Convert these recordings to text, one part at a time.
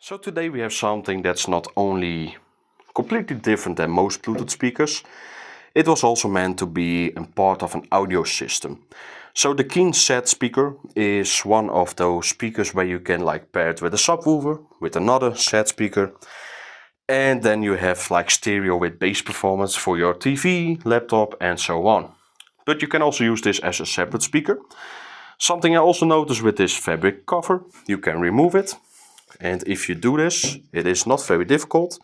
So today we have something that's not only completely different than most Bluetooth speakers, it was also meant to be a part of an audio system. So the Kien set speaker is one of those speakers where you can pair it with a subwoofer, with another set speaker, and then you have stereo with bass performance for your TV, laptop and so on. But you can also use this as a separate speaker. Something I also noticed with this fabric cover, you can remove it. And if you do this, it is not very difficult.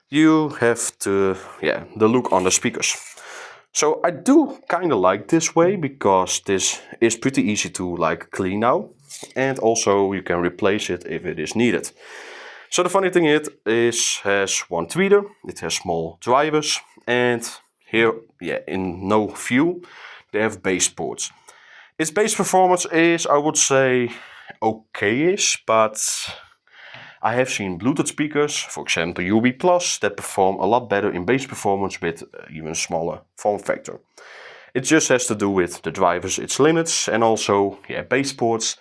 You have the look on the speakers. So I do kind of like this way because this is pretty easy to clean now. And also you can replace it if it is needed. So the funny thing has one tweeter, it has small drivers, and here in no view they have bass ports. Its bass performance is, I would say, okay-ish, but I have seen Bluetooth speakers, for example UB+, that perform a lot better in bass performance with even smaller form factor. It just has to do with the drivers, its limits, and also bass ports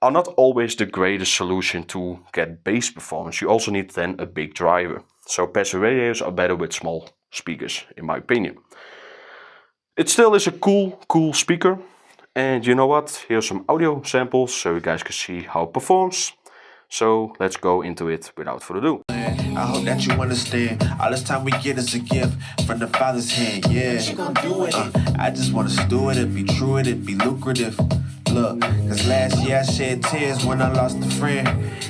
are not always the greatest solution to get bass performance. You also need then a big driver. So passive radios are better with small speakers, in my opinion. It still is a cool speaker. And you know what? Here's some audio samples so you guys can see how it performs. So let's go into it without further ado. I hope that you understand. All this time we get is a gift from the Father's hand. Yeah, you gonna do it. I just wanna steward it, be true it, be lucrative. Look, cause last year I shed tears when I lost a friend.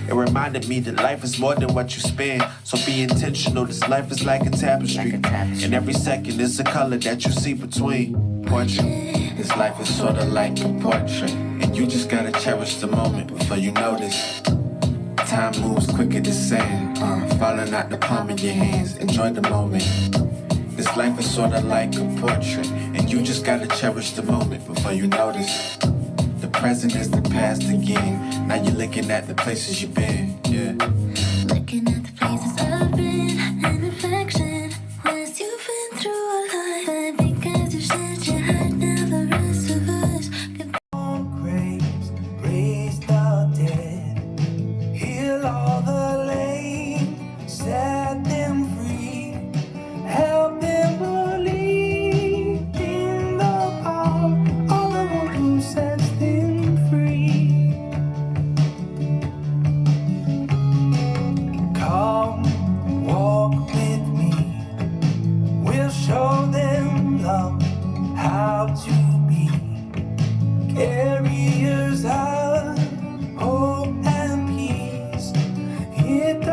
It reminded me that life is more than what you spend. So be intentional, this life is like a tapestry. And every second is a color that you see between. Portrait. This life is sorta like a portrait. And you just gotta cherish the moment before you notice. Time moves quicker than sand, falling out the palm of your hands. Enjoy the moment. This life is sorta like a portrait, and you just gotta cherish the moment before you notice. The present is the past again. Now you're looking at the places you've been. Yeah. Looking at the places I've been and reflection. Once you've been through a life, because you said you had never rest of us. Raise the dead, heal all the lame, set them free, help them believe in the power of the one who sets them free. Come, walk with me, we'll show them love, how to be carriers of hope and peace. Hit